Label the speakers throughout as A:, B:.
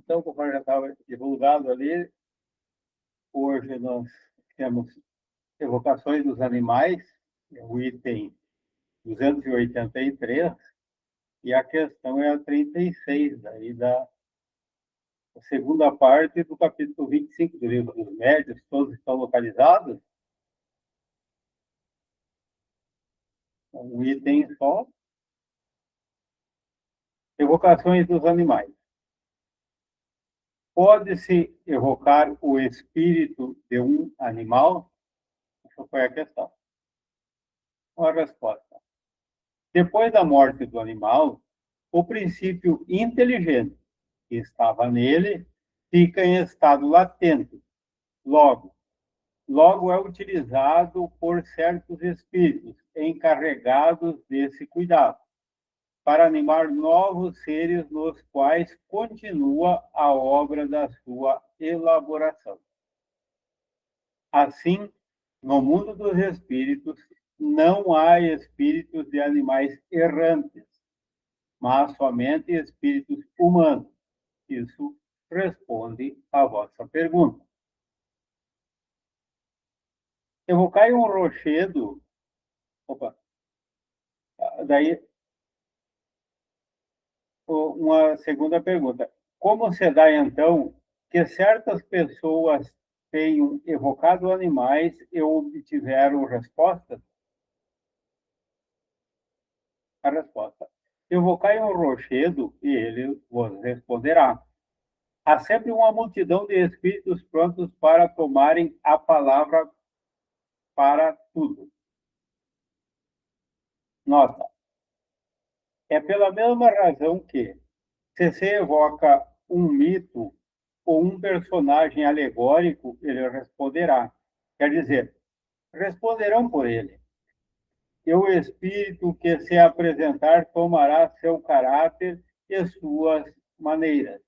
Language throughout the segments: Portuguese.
A: Então, conforme já estava divulgado ali, hoje nós temos evocações dos animais, o item 283, e a questão é a 36, daí da segunda parte do capítulo 25 do livro dos médios. Todos estão localizados? Um item só. Evocações dos animais. Pode-se evocar o espírito de um animal? Essa foi a questão. A resposta. Depois da morte do animal, o princípio inteligente que estava nele fica em estado latente. Logo é utilizado por certos espíritos encarregados desse cuidado, para animar novos seres nos quais continua a obra da sua elaboração. Assim, no mundo dos espíritos, não há espíritos de animais errantes, mas somente espíritos humanos. Isso responde à vossa pergunta. Evocai um rochedo. Opa, daí, uma segunda pergunta. Como se dá, então, que certas pessoas tenham evocado animais e obtiveram respostas? A resposta. Evocai um rochedo e ele vos responderá. Há sempre uma multidão de espíritos prontos para tomarem a palavra para tudo. Nota. É pela mesma razão que, se se evoca um mito ou um personagem alegórico, ele responderá. Quer dizer, responderão por ele. E o espírito que se apresentar tomará seu caráter e suas maneiras.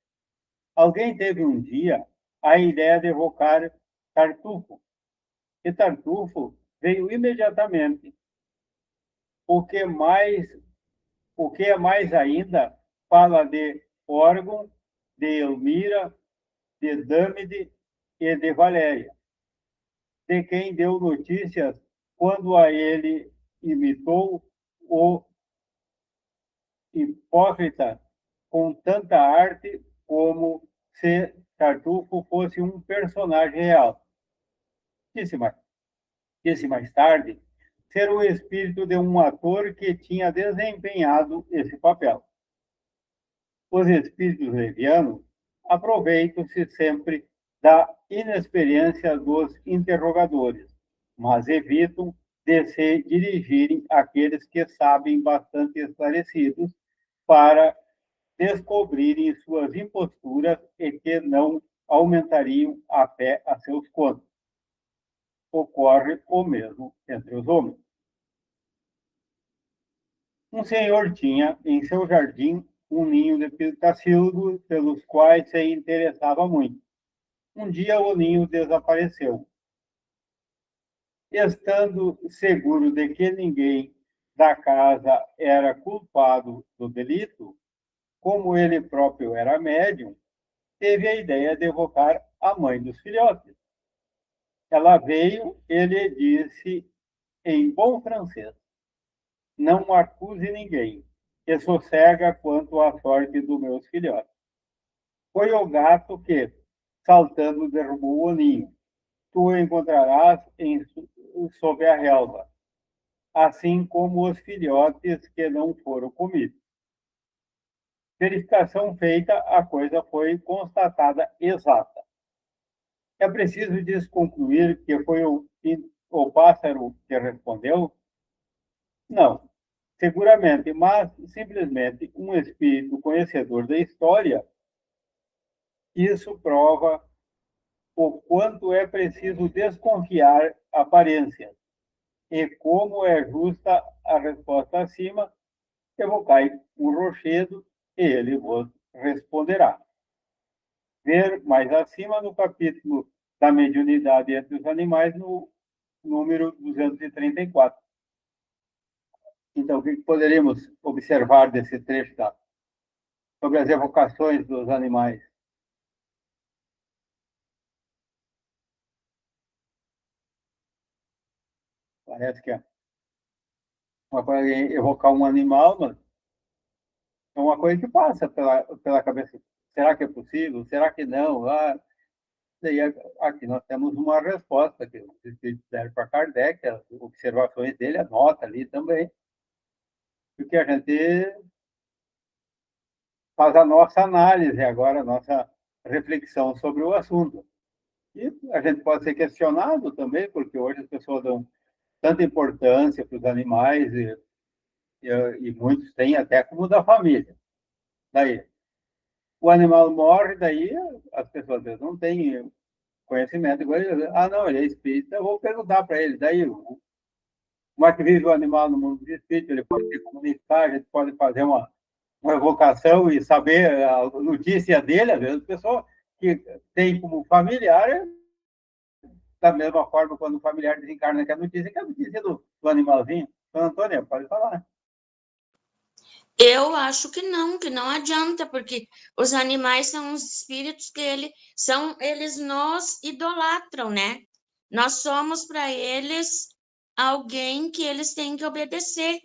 A: Alguém teve um dia a ideia de evocar Tartufo, e Tartufo veio imediatamente. O que é mais ainda, fala de Órgon, de Elmira, de Dâmide e de Valéria, de quem deu notícias quando a ele imitou o Hipócrita com tanta arte como se Tartufo fosse um personagem real. Disse mais tarde ser o espírito de um ator que tinha desempenhado esse papel. Os espíritos levianos aproveitam-se sempre da inexperiência dos interrogadores, mas evitam de se dirigirem àqueles que sabem bastante esclarecidos para descobrirem suas imposturas e que não aumentariam a fé a seus contos. Ocorre o mesmo entre os homens. Um senhor tinha em seu jardim um ninho de pistacílogos pelos quais se interessava muito. Um dia o ninho desapareceu. Estando seguro de que ninguém da casa era culpado do delito, como ele próprio era médium, teve a ideia de evocar a mãe dos filhotes. Ela veio e lhe disse em bom francês: não acuse ninguém, que sossega quanto à sorte dos meus filhotes. Foi o gato que, saltando, derrubou o ninho. Tu o encontrarás sob a relva, assim como os filhotes que não foram comidos. Verificação feita, a coisa foi constatada exata. É preciso desconcluir que foi o pássaro que respondeu? Não, seguramente, mas simplesmente um espírito conhecedor da história. Isso prova o quanto é preciso desconfiar aparências e como é justa a resposta acima, evocai um rochedo e ele vos responderá. Ver mais acima no capítulo da mediunidade entre os animais, no número 234. Então, o que poderíamos observar desse trecho sobre as evocações dos animais? Parece que é uma coisa evocar um animal, mas é uma coisa que passa pela cabeça. Será que é possível? Será que não? Daí aqui nós temos uma resposta que os espíritos deram para Kardec, as observações dele, anota ali também, porque a gente faz a nossa análise agora, a nossa reflexão sobre o assunto. E a gente pode ser questionado também, porque hoje as pessoas dão tanta importância para os animais e muitos têm até como da família. Daí, o animal morre, daí as pessoas às vezes não têm conhecimento. Não, ele é espírita, eu vou perguntar para ele. Daí, como é que vive o animal no mundo de espírito? Ele pode se comunicar, a gente pode fazer uma evocação e saber a notícia dele. Às vezes, a pessoa que tem como familiar, da mesma forma, quando o familiar desencarna, que é a notícia do animalzinho. Então, Antônia, pode falar.
B: Eu acho que não adianta, porque os animais são os espíritos que eles nos idolatram, né? Nós somos para eles alguém que eles têm que obedecer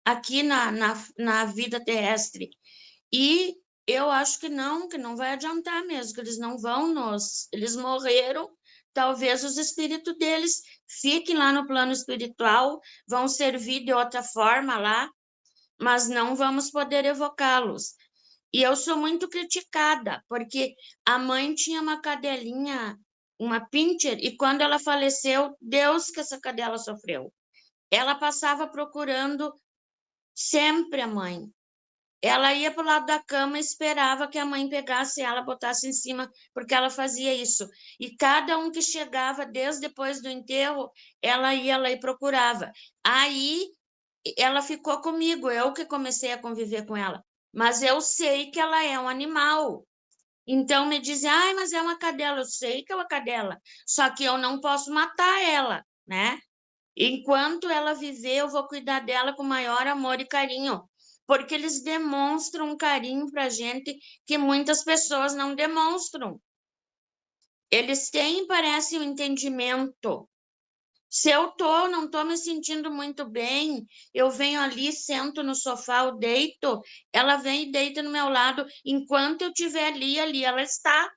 B: aqui na vida terrestre. E eu acho que não vai adiantar mesmo, que eles não vão eles morreram, talvez os espíritos deles fiquem lá no plano espiritual, vão servir de outra forma lá, mas não vamos poder evocá-los. E eu sou muito criticada, porque a mãe tinha uma cadelinha, uma pincher, e quando ela faleceu, Deus que essa cadela sofreu. Ela passava procurando sempre a mãe. Ela ia para o lado da cama e esperava que a mãe pegasse ela, botasse em cima, porque ela fazia isso. E cada um que chegava, desde depois do enterro, ela ia lá e procurava. Aí ela ficou comigo, eu que comecei a conviver com ela. Mas eu sei que ela é um animal. Então me dizem, ai, mas é uma cadela. Eu sei que é uma cadela, só que eu não posso matar ela, né? Enquanto ela viver, eu vou cuidar dela com maior amor e carinho, porque eles demonstram um carinho para a gente que muitas pessoas não demonstram. Eles têm, parece, um entendimento. Se eu não tô me sentindo muito bem, eu venho ali, sento no sofá, eu deito, ela vem e deita no meu lado, enquanto eu estiver ali ela está.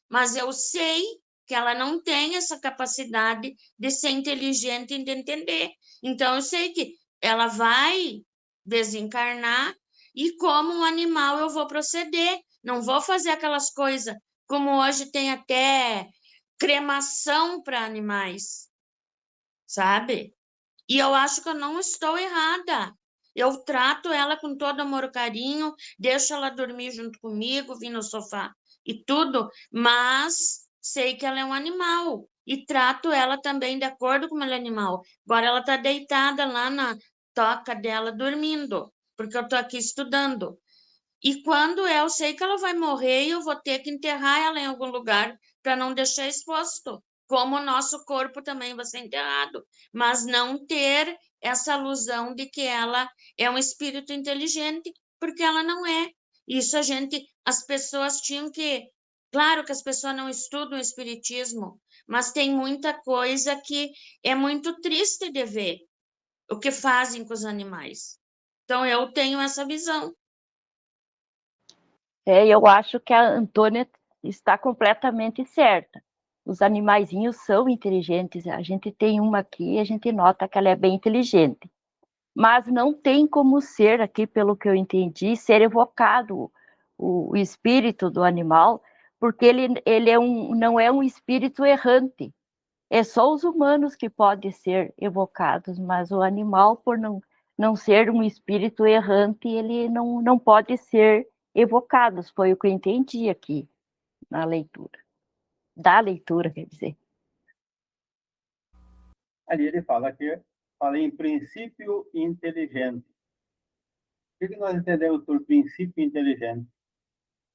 B: Mas eu sei que ela não tem essa capacidade de ser inteligente e de entender. Então, eu sei que ela vai desencarnar e, como um animal, eu vou proceder. Não vou fazer aquelas coisas como hoje tem até cremação para animais, sabe? E eu acho que eu não estou errada. Eu trato ela com todo amor e carinho, deixo ela dormir junto comigo, vir no sofá e tudo, mas sei que ela é um animal e trato ela também de acordo com ela é animal. Agora ela está deitada lá na toca dela dormindo, porque eu estou aqui estudando. E quando eu sei que ela vai morrer, eu vou ter que enterrar ela em algum lugar para não deixar exposto, como o nosso corpo também vai ser enterrado, mas não ter essa ilusão de que ela é um espírito inteligente, porque ela não é. Isso as pessoas tinham que, claro que as pessoas não estudam o espiritismo, mas tem muita coisa que é muito triste de ver o que fazem com os animais. Então eu tenho essa visão.
C: Eu acho que a Antônia está completamente certa. Os animaizinhos são inteligentes. A gente tem uma aqui, a gente nota que ela é bem inteligente. Mas não tem como ser aqui, pelo que eu entendi, ser evocado o espírito do animal, porque ele não é um espírito errante. É só os humanos que podem ser evocados, mas o animal, por não ser um espírito errante, ele não pode ser evocado. Foi o que eu entendi aqui na leitura. Da leitura, quer dizer.
A: Ali ele fala em princípio inteligente. O que nós entendemos por princípio inteligente?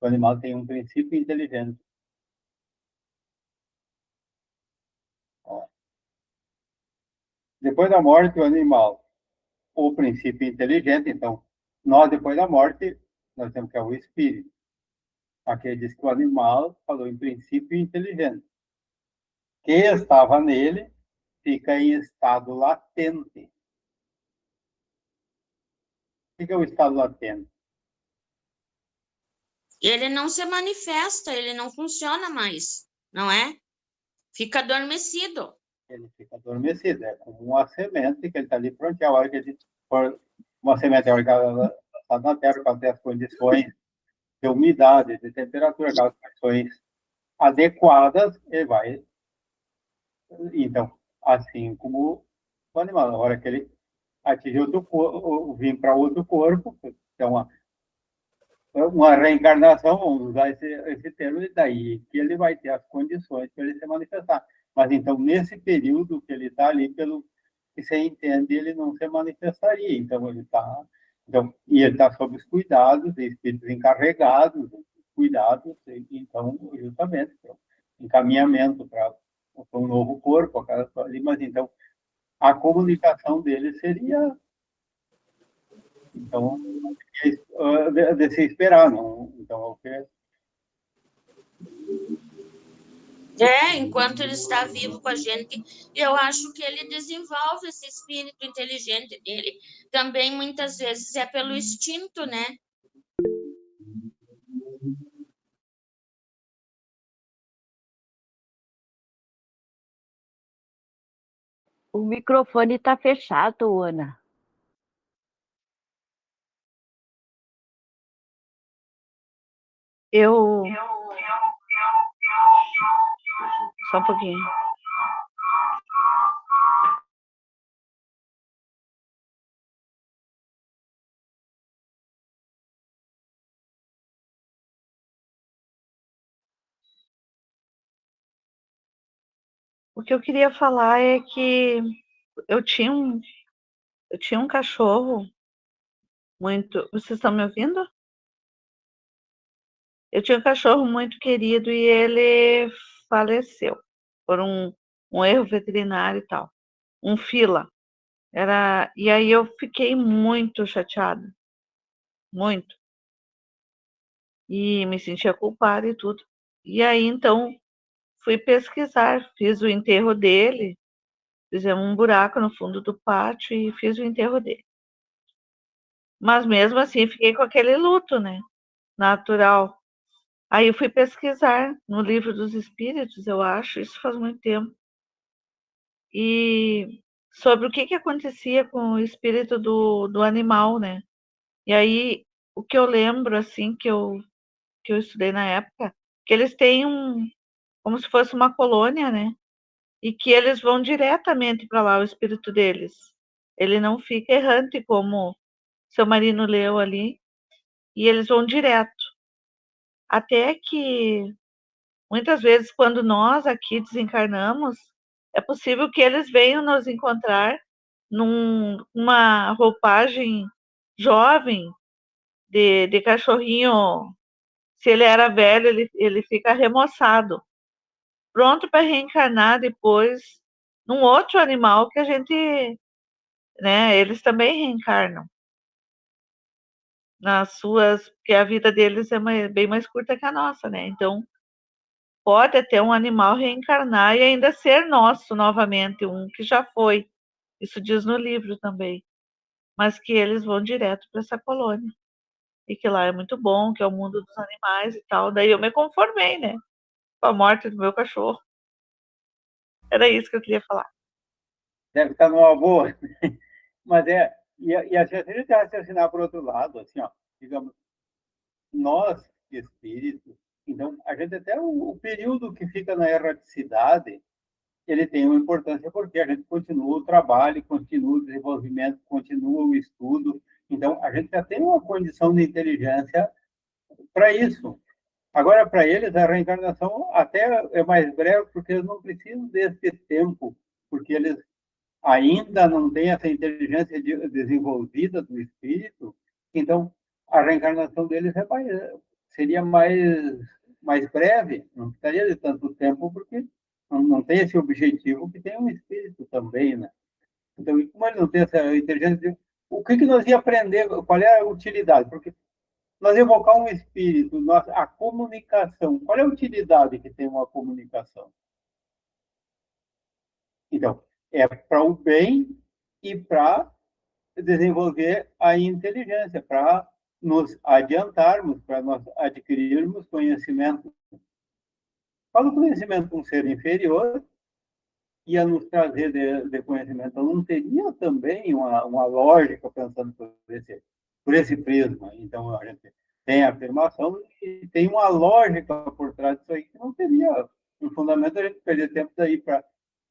A: O animal tem um princípio inteligente. Depois da morte, o animal, o princípio inteligente, então, nós, depois da morte, nós temos que é o espírito. Aqui diz que o animal falou em princípio inteligente, que estava nele fica em estado latente. O que é o estado latente?
B: Ele não se manifesta, ele não funciona mais, não é? Fica adormecido.
A: Ele fica adormecido. É como uma semente que ele está ali pronto. A hora que a gente for uma semente, a hora que ela está na terra, para ter as condições de umidade, de temperatura, aquelas condições adequadas, ele vai. Então, assim como o animal, na hora que ele atingir outro corpo, vir para outro corpo, é uma reencarnação, vamos usar esse termo, e daí que ele vai ter as condições para ele se manifestar. Mas então, nesse período que ele está ali, pelo que você entende, ele não se manifestaria. Então, ele está. Então, e ele está sob os cuidados de espíritos encarregados, cuidados, então, justamente, encaminhamento para um novo corpo, aquela coisa ali, mas então, a comunicação dele seria. Então, de se esperar, não? Então, o que
B: Enquanto ele está vivo com a gente, eu acho que ele desenvolve esse espírito inteligente dele. Também, muitas vezes, é pelo instinto, né?
C: O microfone está fechado, Ana.
D: Só um pouquinho. O que eu queria falar é que eu tinha um cachorro muito. Vocês estão me ouvindo? Eu tinha um cachorro muito querido e ele faleceu por um erro veterinário e tal. Um fila. E aí eu fiquei muito chateada. Muito. E me sentia culpada e tudo. E aí, então, fui pesquisar. Fiz o enterro dele. Fizemos um buraco no fundo do pátio e fiz o enterro dele. Mas mesmo assim, fiquei com aquele luto, né? Natural. Aí eu fui pesquisar no Livro dos Espíritos, eu acho, isso faz muito tempo. E sobre o que acontecia com o espírito do animal, né? E aí, o que eu lembro, assim, que eu estudei na época, que eles têm como se fosse uma colônia, né? E que eles vão diretamente para lá, o espírito deles. Ele não fica errante, como seu marido leu ali, e eles vão direto. Até que, muitas vezes, quando nós aqui desencarnamos, é possível que eles venham nos encontrar numa roupagem jovem, de cachorrinho. Se ele era velho, ele fica remoçado, pronto para reencarnar depois num outro animal que a gente, né, eles também reencarnam porque a vida deles é bem mais curta que a nossa, né? Então, pode até um animal reencarnar e ainda ser nosso novamente, um que já foi. Isso diz no livro também. Mas que eles vão direto para essa colônia. E que lá é muito bom, que é o mundo dos animais e tal. Daí eu me conformei, né? Com a morte do meu cachorro. Era isso que eu queria falar.
A: deve estar numa boa. Mas e assim, se a gente raciocinar por outro lado, assim, ó, digamos, nós, espíritos, então, a gente até o período que fica na erraticidade, ele tem uma importância porque a gente continua o trabalho, continua o desenvolvimento, continua o estudo. Então, a gente já tem uma condição de inteligência para isso. Agora, para eles, a reencarnação até é mais breve, porque eles não precisam desse tempo, porque eles ainda não têm essa inteligência desenvolvida do espírito. Então, a reencarnação deles seria mais breve, não precisaria de tanto tempo, porque não tem esse objetivo que tem um espírito também, né? Então, como ele não tem essa inteligência, o que nós ia aprender, qual é a utilidade? Porque nós evocar um espírito, a comunicação, qual é a utilidade que tem uma comunicação? Então, é para o bem e para desenvolver a inteligência, para nos adiantarmos, para nós adquirirmos conhecimento. Para o conhecimento um ser inferior, ia nos trazer de conhecimento. Então, não teria também uma lógica pensando por esse prisma. Então, a gente tem a afirmação e tem uma lógica por trás disso aí que não teria um fundamento, a gente perder tempo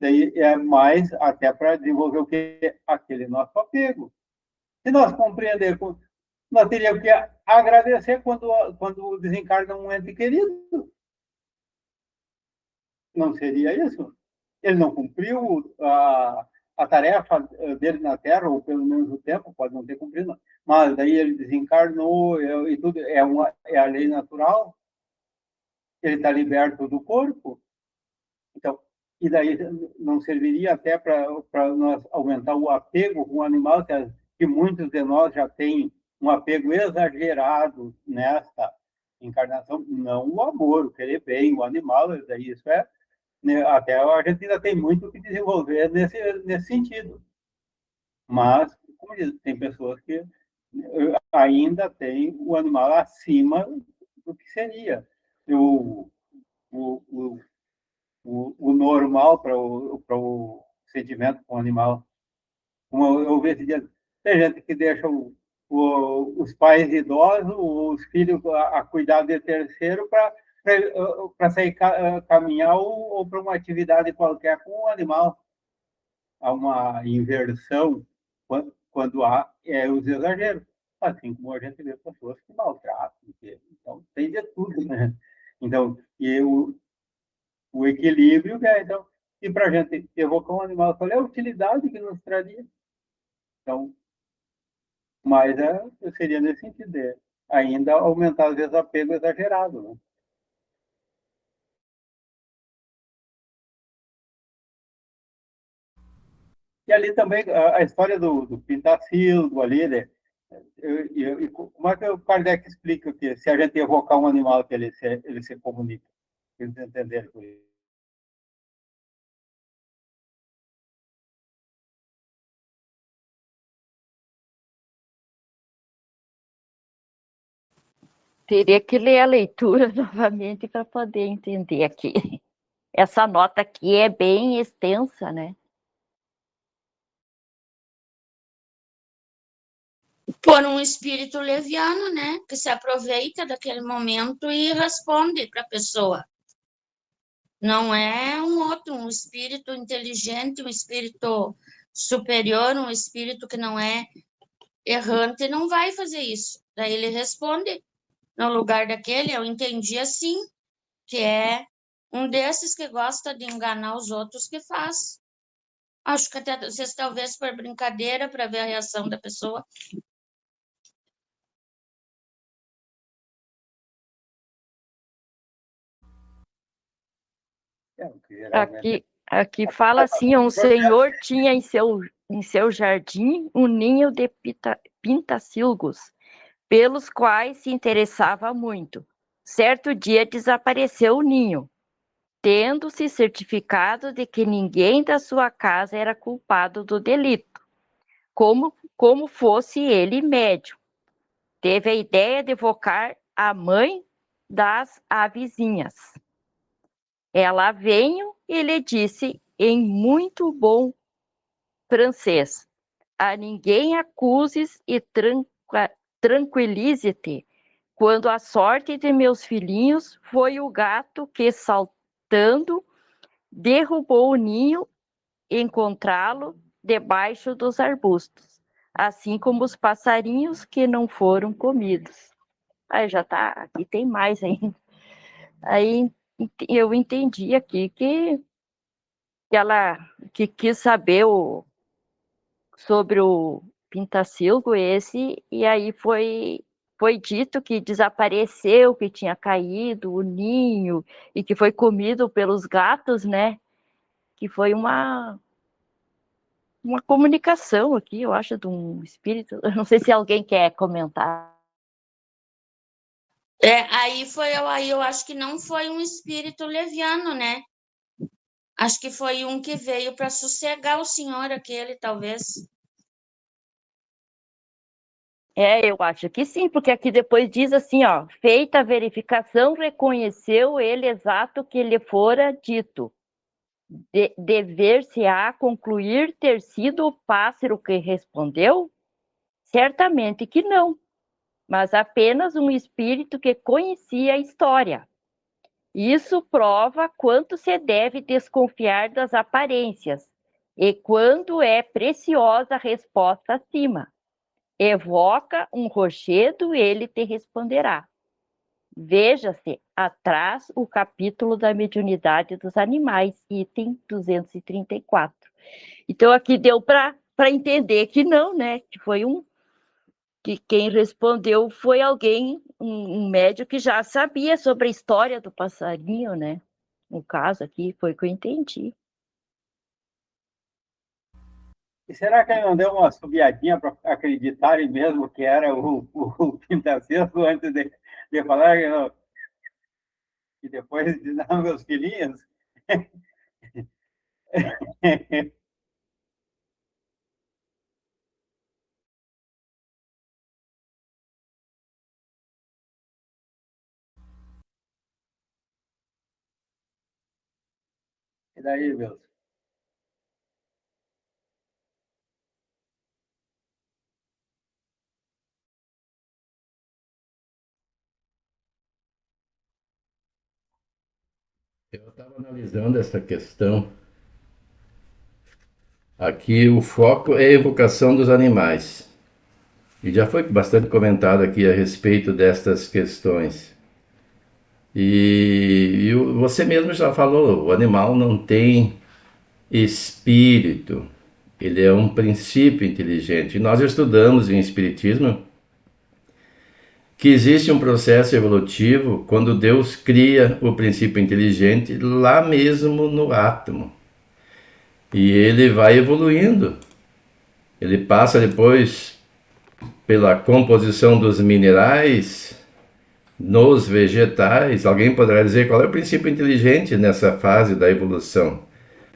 A: daí é mais até para desenvolver o que? Aquele nosso apego. Se nós compreendermos, nós teríamos que agradecer quando desencarna um ente querido. Não seria isso? Ele não cumpriu a tarefa dele na Terra, ou pelo menos o tempo, pode não ter cumprido, mas daí ele desencarnou e tudo, é a lei natural, ele está liberto do corpo, então, e daí não serviria até para nós aumentar o apego com o animal, que muitos de nós já têm um apego exagerado nesta encarnação, não o amor, o querer bem, o animal, daí isso até a gente ainda tem muito que desenvolver nesse sentido. Mas, como diz, tem pessoas que ainda têm o animal acima do que seria. O normal para o sentimento com o animal. Como eu vi esse dia, tem gente que deixa os pais idosos, os filhos a cuidar de terceiro para sair caminhar ou para uma atividade qualquer com o animal. Há uma inversão quando há os exageros. Assim como a gente vê pessoas que maltratam. Então, tem de tudo, né? Então, o equilíbrio, né? Então, e para a gente evocar um animal, qual é a utilidade que nos traria? Então, mas seria nesse sentido, ainda aumentar o desapego exagerado, né? E ali também a história do Pintacilgo ali, né? Como é que o Kardec explica que se a gente evocar um animal que ele se comunica? Eles entenderam por isso.
C: Teria que ler a leitura novamente para poder entender aqui. Essa nota aqui é bem extensa, né?
B: Por um espírito leviano, né? Que se aproveita daquele momento e responde para a pessoa. Não é um espírito inteligente, um espírito superior, um espírito que não é errante, não vai fazer isso. Daí ele responde no lugar daquele, eu entendi assim, que é um desses que gosta de enganar os outros que faz. Acho que até vocês talvez por brincadeira, para ver a reação da pessoa.
C: Aqui fala assim, um senhor tinha em seu jardim um ninho de pintacilgos, pelos quais se interessava muito. Certo dia desapareceu o ninho, tendo-se certificado de que ninguém da sua casa era culpado do delito, como fosse ele médium. Teve a ideia de evocar a mãe das avezinhas. Ela veio e lhe disse em muito bom francês: a ninguém acuses e tranquilize-te, quando a sorte de meus filhinhos foi o gato que, saltando, derrubou o ninho, encontrá-lo debaixo dos arbustos, assim como os passarinhos que não foram comidos. Aí já tá, aqui tem mais ainda. Aí eu entendi aqui que ela que quis saber sobre o pintacilgo esse, e aí foi dito que desapareceu, que tinha caído o ninho e que foi comido pelos gatos, né? Que foi uma comunicação aqui, eu acho, de um espírito. Eu não sei se alguém quer comentar.
B: Aí eu acho que não foi um espírito leviano, né? Acho que foi um que veio para sossegar o senhor aquele, talvez.
C: Eu acho que sim, porque aqui depois diz assim, ó, feita a verificação, reconheceu ele exato que lhe fora dito. Dever-se-á concluir ter sido o pássaro que respondeu? Certamente que não, mas apenas um espírito que conhecia a história. Isso prova quanto se deve desconfiar das aparências e quando é preciosa a resposta acima. Evoca um rochedo, ele te responderá. Veja-se atrás o capítulo da mediunidade dos animais, item 234. Então, aqui deu para entender que não, né? Que foi que quem respondeu foi alguém, um médium que já sabia sobre a história do passarinho, né? No caso aqui, foi o que eu entendi.
A: E será que ele não deu uma subiadinha para acreditarem mesmo que era o quinta-sexto antes de falar que não, e depois de não, meus filhinhos? E daí, meus?
E: Eu estava analisando essa questão. Aqui o foco é a evocação dos animais. E já foi bastante comentado aqui a respeito destas questões. E você mesmo já falou, o animal não tem espírito, ele é um princípio inteligente. E nós estudamos em Espiritismo que existe um processo evolutivo quando Deus cria o princípio inteligente lá mesmo no átomo. E ele vai evoluindo. Ele passa depois pela composição dos minerais, nos vegetais. Alguém poderá dizer qual é o princípio inteligente nessa fase da evolução?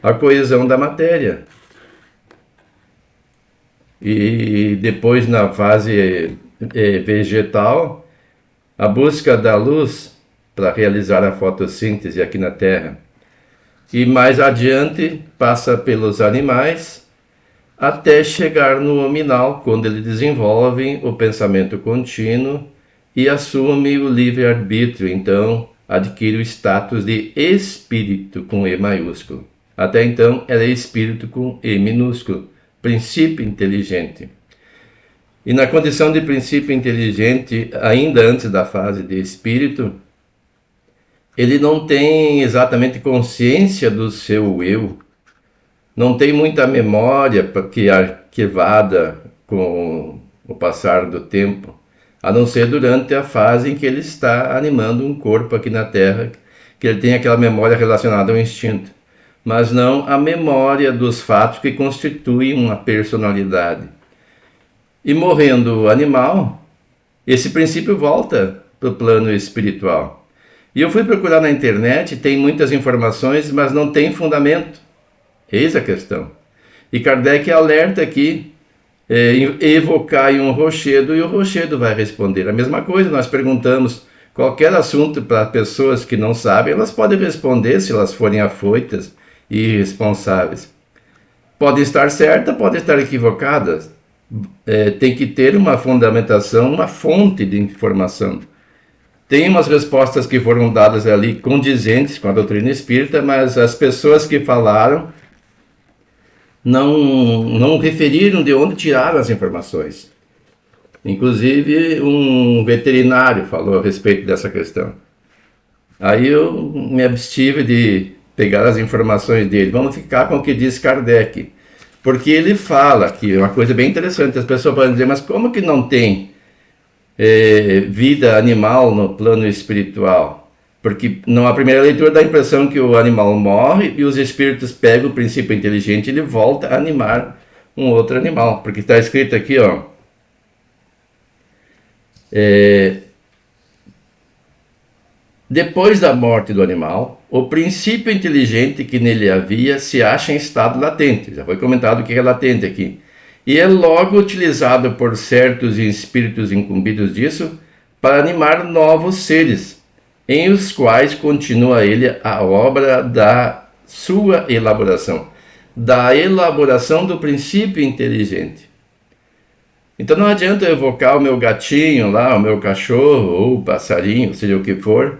E: A coesão da matéria. E depois na fase vegetal, a busca da luz para realizar a fotossíntese aqui na Terra. E mais adiante passa pelos animais até chegar no hominal, quando eles desenvolvem o pensamento contínuo e assume o livre-arbítrio, então adquire o status de espírito com E maiúsculo. Até então era espírito com E minúsculo, princípio inteligente. E na condição de princípio inteligente, ainda antes da fase de espírito, ele não tem exatamente consciência do seu eu, não tem muita memória que é arquivada com o passar do tempo, a não ser durante a fase em que ele está animando um corpo aqui na Terra, que ele tem aquela memória relacionada ao instinto, mas não a memória dos fatos que constituem uma personalidade. E morrendo o animal, esse princípio volta para o plano espiritual. E eu fui procurar na internet, tem muitas informações, mas não tem fundamento. Eis a questão. E Kardec alerta aqui, evocar um rochedo e o rochedo vai responder. A mesma coisa, nós perguntamos qualquer assunto para pessoas que não sabem, elas podem responder se elas forem afoitas e irresponsáveis. Podem estar certas, podem estar equivocadas. Tem que ter uma fundamentação, uma fonte de informação. Tem umas respostas que foram dadas ali condizentes com a doutrina espírita, mas as pessoas que falaram não referiram de onde tiraram as informações. Inclusive, um veterinário falou a respeito dessa questão. Aí eu me abstive de pegar as informações dele. Vamos ficar com o que diz Kardec. Porque ele fala que é uma coisa bem interessante. As pessoas podem dizer, mas como que não tem vida animal no plano espiritual? Porque na primeira leitura dá a impressão que o animal morre e os espíritos pegam o princípio inteligente e ele volta a animar um outro animal. Porque está escrito aqui, ó. Depois da morte do animal, o princípio inteligente que nele havia se acha em estado latente. Já foi comentado o que é latente aqui. E é logo utilizado por certos espíritos incumbidos disso para animar novos seres, em os quais continua ele a obra da sua elaboração, da elaboração do princípio inteligente. Então não adianta eu evocar o meu gatinho lá, o meu cachorro, ou o passarinho, seja o que for.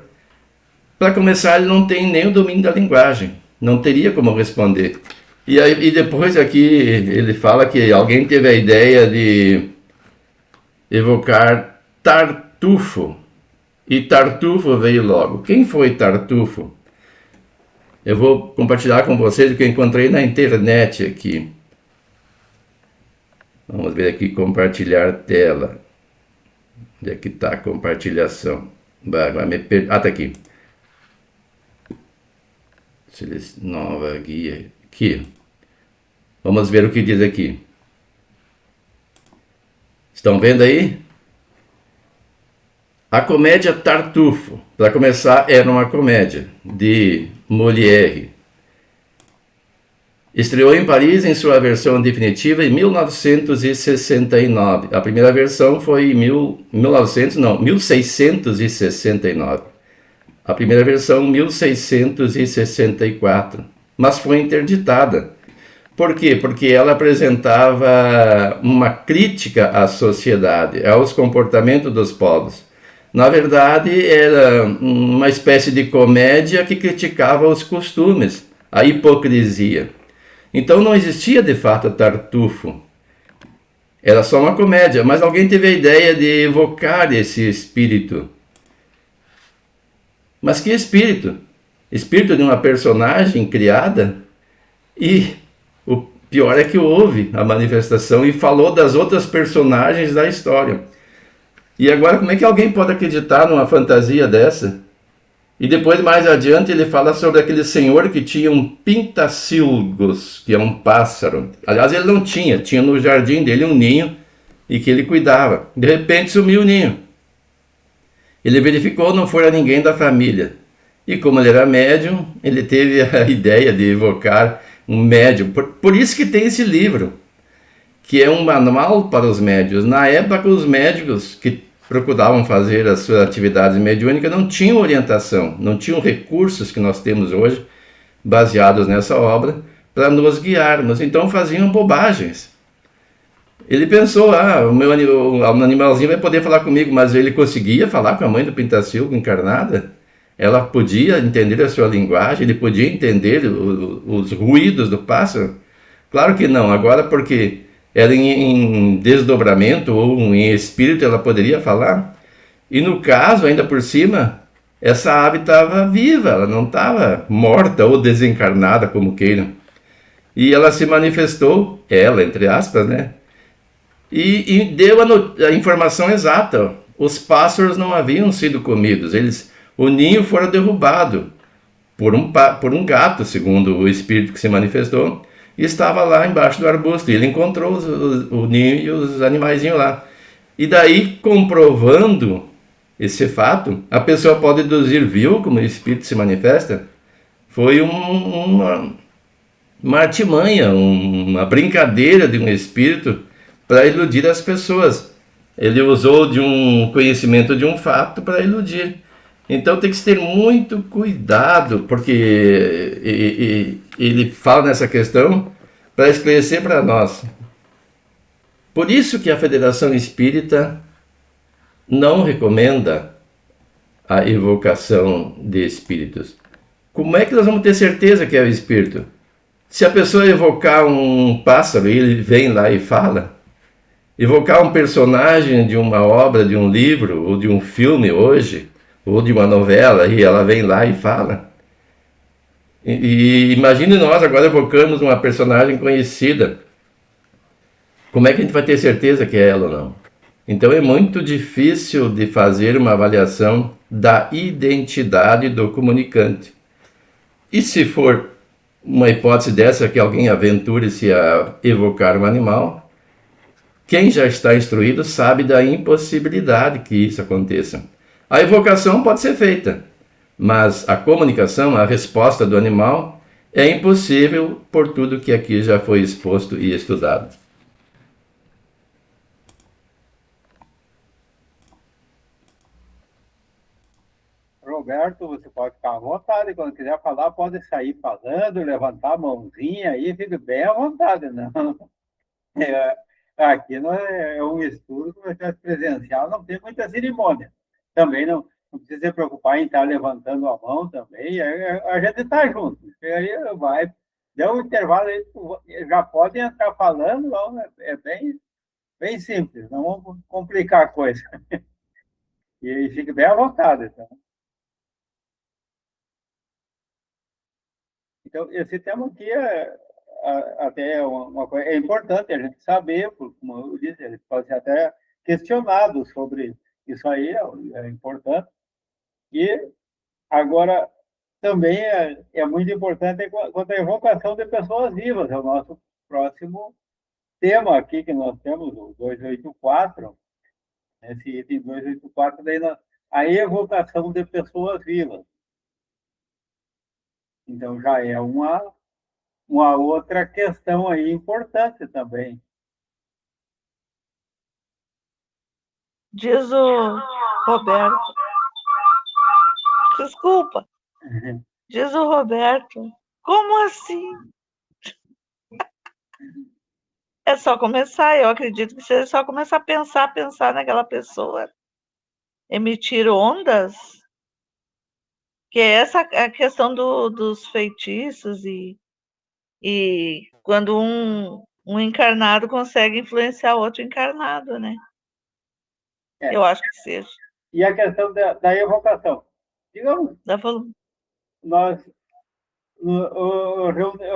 E: Para começar, ele não tem nem o domínio da linguagem, não teria como responder. E depois aqui ele fala que alguém teve a ideia de evocar Tartufo, e Tartufo veio logo. Quem foi Tartufo? Eu vou compartilhar com vocês o que eu encontrei na internet aqui. Vamos ver aqui, compartilhar tela. Onde é que está a compartilhação? Ah, está aqui. Nova guia. Aqui. Vamos ver o que diz aqui. Estão vendo aí? A comédia Tartufo, para começar, era uma comédia de Molière. Estreou em Paris em sua versão definitiva em 1969. A primeira versão foi em 1669. A primeira versão, 1664. Mas foi interditada. Por quê? Porque ela apresentava uma crítica à sociedade, aos comportamentos dos povos. Na verdade, era uma espécie de comédia que criticava os costumes, a hipocrisia. Então não existia de fato Tartufo. Era só uma comédia, mas alguém teve a ideia de evocar esse espírito. Mas que espírito? Espírito de uma personagem criada? E o pior é que houve a manifestação e falou das outras personagens da história. E agora, como é que alguém pode acreditar numa fantasia dessa? E depois, mais adiante, ele fala sobre aquele senhor que tinha um pintacilgos, que é um pássaro. Aliás, ele não tinha no jardim dele um ninho e que ele cuidava. De repente, sumiu o ninho. Ele verificou, não fora ninguém da família. E como ele era médium, ele teve a ideia de evocar um médium. Por isso que tem esse livro, que é um manual para os médiuns. Na época, os médicos que procuravam fazer as suas atividades mediúnicas não tinham orientação, não tinham recursos que nós temos hoje, baseados nessa obra, para nos guiarmos. Então faziam bobagens. Ele pensou, o meu animalzinho vai poder falar comigo, mas ele conseguia falar com a mãe do Pintacilgo encarnada? Ela podia entender a sua linguagem, ele podia entender os ruídos do pássaro? Claro que não, agora porque era em desdobramento ou em espírito ela poderia falar. E no caso, ainda por cima, essa ave estava viva, ela não estava morta ou desencarnada, como queiram. E ela se manifestou, ela, entre aspas, né? E deu a informação exata. Os pássaros não haviam sido comidos, o ninho fora derrubado por um gato, segundo o espírito que se manifestou, e estava lá embaixo do arbusto. E ele encontrou o ninho e os animaizinhos lá. E daí, comprovando esse fato, a pessoa pode deduzir, viu como o espírito se manifesta? Foi uma artimanha, uma brincadeira de um espírito para iludir as pessoas. Ele usou de um conhecimento de um fato para iludir. Então tem que ter muito cuidado, porque ele fala nessa questão para esclarecer para nós. Por isso que a Federação Espírita não recomenda a evocação de espíritos. Como é que nós vamos ter certeza que é o espírito? Se a pessoa evocar um pássaro e ele vem lá e fala, evocar um personagem de uma obra, de um livro ou de um filme hoje, ou de uma novela, e ela vem lá e fala. E imagine nós agora evocamos uma personagem conhecida. Como é que a gente vai ter certeza que é ela ou não? Então é muito difícil de fazer uma avaliação da identidade do comunicante. E se for uma hipótese dessa, que alguém aventure-se a evocar um animal, quem já está instruído sabe da impossibilidade que isso aconteça. A evocação pode ser feita, Mas a comunicação, a resposta do animal, é impossível por tudo que aqui já foi exposto e estudado.
A: Roberto, você pode ficar à vontade, quando quiser falar, pode sair falando, levantar a mãozinha aí, fique bem à vontade, não. É, aqui não é um estudo, é presencial, não tem muita cerimônia. Também não precisa se preocupar em estar levantando a mão também, a gente está junto. Aí vai, deu um intervalo aí, já pode entrar falando, não, é bem simples, não vamos complicar a coisa. E fique bem à vontade. Então. Então, esse tema aqui até uma coisa, é importante a gente saber, porque, como eu disse, ele pode ser até questionado sobre isso aí, é importante. E agora, também é muito importante quanto à evocação de pessoas vivas, é o nosso próximo tema aqui que nós temos, o 284, esse item 284, daí a evocação de pessoas vivas. Então, já é uma outra questão aí importante também.
D: Diz o Roberto. Desculpa. Diz o Roberto. Como assim? É só começar. Eu acredito que se é só começar a pensar naquela pessoa, emitir ondas, que é essa a questão dos feitiços e quando um encarnado consegue influenciar outro encarnado, né?
A: É.
D: Eu acho que seja.
A: E a questão da evocação. Digamos, nós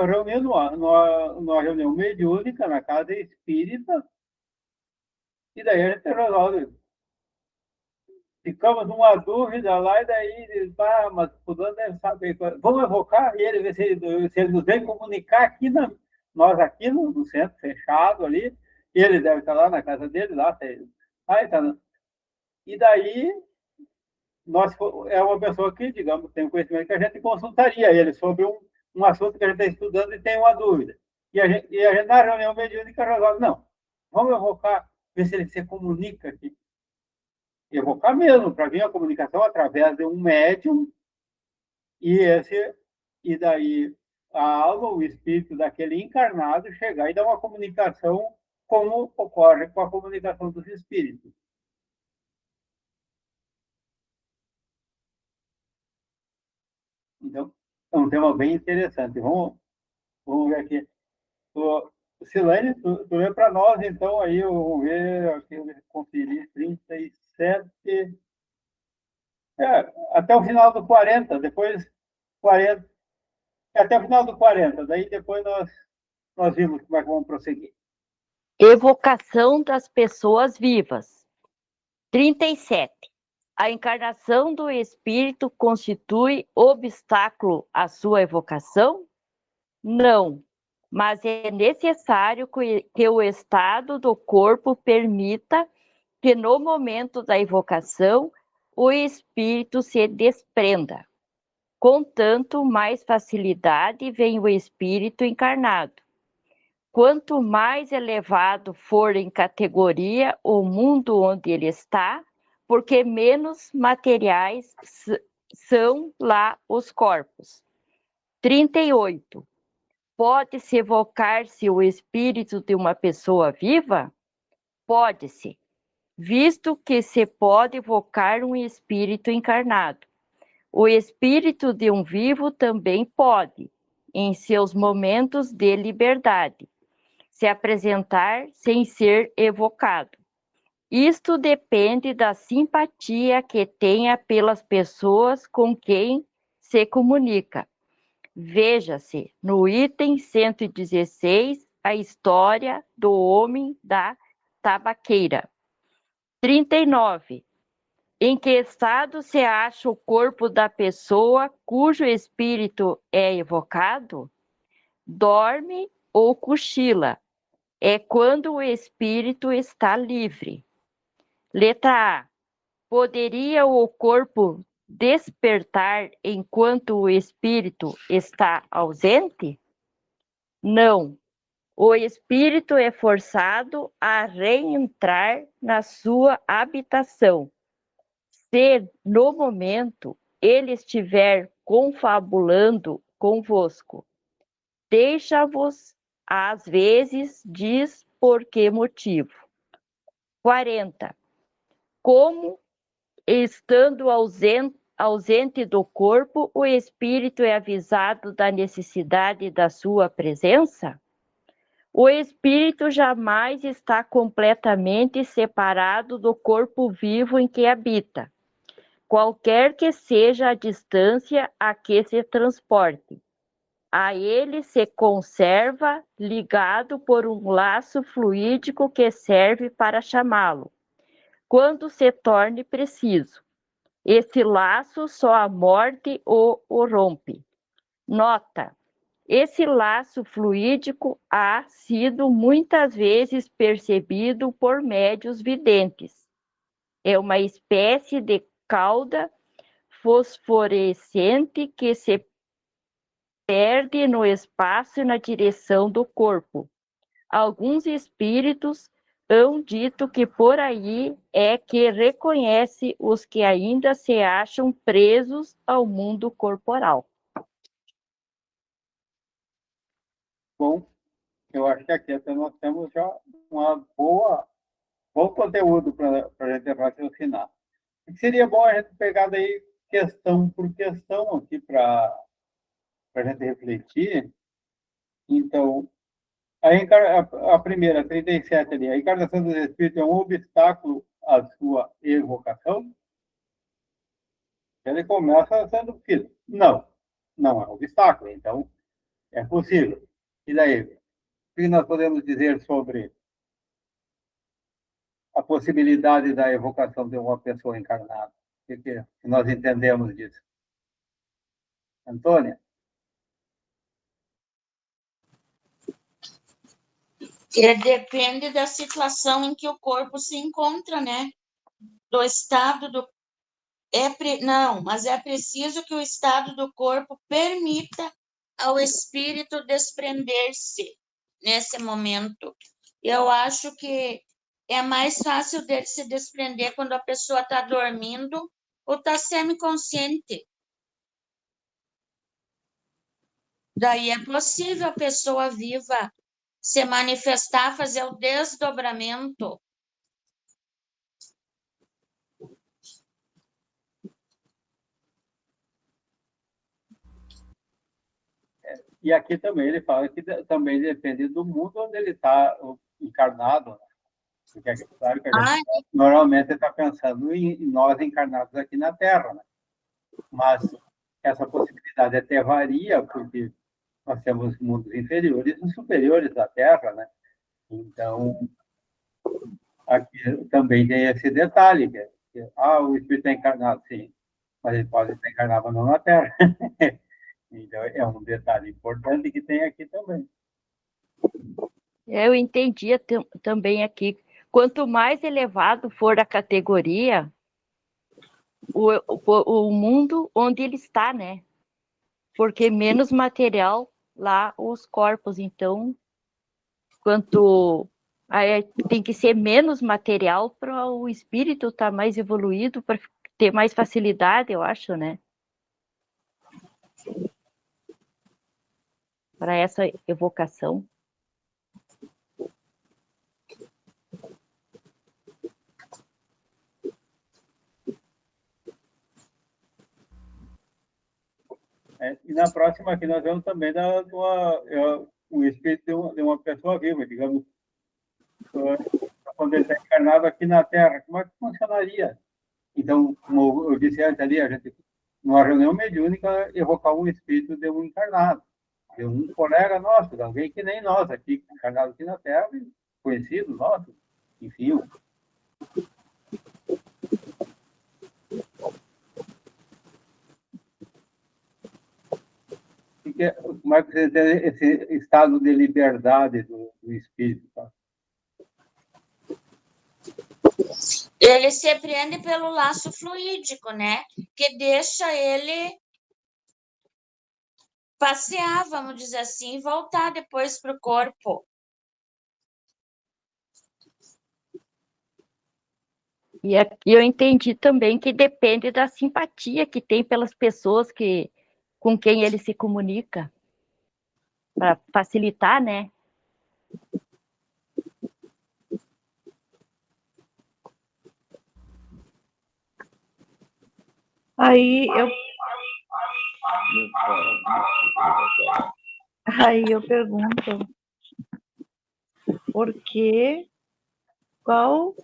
A: reunimos numa reunião mediúnica na casa espírita, e daí a gente resolve. Ficamos numa dúvida lá, e daí, mas fulano deve saber. Vamos evocar ele, ver se ele nos vem comunicar aqui, nós aqui no centro fechado ali, ele deve estar lá na casa dele, lá. Tá. E daí, nós, é uma pessoa que, digamos, tem um conhecimento que a gente consultaria ele sobre um assunto que a gente está estudando e tem uma dúvida. E a gente na reunião mediúnica, resolve, não, vamos evocar, ver se ele se comunica aqui. Evocar mesmo, para vir a comunicação através de um médium, e daí a alma, o espírito daquele encarnado chegar e dar uma comunicação como ocorre com a comunicação dos espíritos. Então, é um tema bem interessante. Vamos ver aqui. Silane, tu lê para nós, então, aí, vamos ver, aqui eu conferi, 37. Até o final do 40, depois 40, até o final do 40, daí depois nós vimos como é que vamos prosseguir.
C: Evocação das pessoas vivas. 37. A encarnação do espírito constitui obstáculo à sua evocação? Não, mas é necessário que o estado do corpo permita que no momento da evocação o espírito se desprenda. Com tanto mais facilidade vem o espírito encarnado. Quanto mais elevado for em categoria o mundo onde ele está, porque menos materiais são lá os corpos. 38. Pode-se evocar-se o espírito de uma pessoa viva? Pode-se, visto que se pode evocar um espírito encarnado. O espírito de um vivo também pode, em seus momentos de liberdade, se apresentar sem ser evocado. Isto depende da simpatia que tenha pelas pessoas com quem se comunica. Veja-se no item 116, a história do homem da tabaqueira. 39. Em que estado se acha o corpo da pessoa cujo espírito é evocado? Dorme ou cochila. É quando o espírito está livre. Letra A. Poderia o corpo despertar enquanto o espírito está ausente? Não. O espírito é forçado a reentrar na sua habitação. Se, no momento, ele estiver confabulando convosco, deixa-vos, às vezes, diz por que motivo. 40. Como, estando ausente do corpo, o espírito é avisado da necessidade da sua presença? O espírito jamais está completamente separado do corpo vivo em que habita, qualquer que seja a distância a que se transporte. A ele se conserva ligado por um laço fluídico que serve para chamá-lo, quando se torne preciso. Esse laço só a morte o rompe. Nota: esse laço fluídico ha sido muitas vezes percebido por médiuns videntes. É uma espécie de cauda fosforescente que se perde no espaço e na direção do corpo. Alguns espíritos hão dito que por aí é que reconhece os que ainda se acham presos ao mundo corporal.
A: Bom, eu acho que aqui até nós temos já bom conteúdo para a gente raciocinar. Seria bom a gente pegar daí questão por questão aqui para a gente refletir. Então, a primeira, 37 ali, a encarnação dos espíritos é um obstáculo à sua evocação? Ele começa sendo filho. Não é um obstáculo, então é possível. E daí, o que nós podemos dizer sobre a possibilidade da evocação de uma pessoa encarnada? O que nós entendemos disso? Antônia?
B: Depende da situação em que o corpo se encontra, né? Do estado do... Não, mas é preciso que o estado do corpo permita ao espírito desprender-se nesse momento. Eu acho que é mais fácil dele se desprender quando a pessoa está dormindo ou está semiconsciente. Daí é possível a pessoa viva se manifestar, fazer o desdobramento.
A: E aqui também ele fala que também depende do mundo onde ele está encarnado, né? Porque é claro que a gente normalmente está pensando em nós encarnados aqui na Terra, né? Mas essa possibilidade até varia, porque nós temos mundos inferiores e superiores à Terra, né? Então, aqui também tem esse detalhe, que o espírito está encarnado, sim, mas ele pode estar encarnado mas não na Terra. Então, é um detalhe importante que tem aqui também.
C: Eu entendia também aqui, quanto mais elevado for a categoria, o mundo onde ele está, né? Porque menos material lá os corpos, então, aí tem que ser menos material para o espírito estar mais evoluído, para ter mais facilidade, eu acho, né? Para essa evocação.
A: E na próxima aqui nós vamos também dar o espírito de uma pessoa viva, digamos, quando ele está encarnado aqui na Terra, como é que funcionaria? Então, como eu disse antes ali, a gente, numa reunião mediúnica, evocar um espírito de um encarnado, de um colega nosso, de alguém que nem nós aqui, encarnado aqui na Terra, conhecido nosso, enfim. Como é que você tem esse estado de liberdade do espírito? Tá?
B: Ele se prende pelo laço fluídico, né? que deixa ele passear, vamos dizer assim, e voltar depois para o corpo.
C: E aqui eu entendi também que depende da simpatia que tem pelas pessoas com quem ele se comunica, para facilitar, né?
D: Aí eu pergunto, qual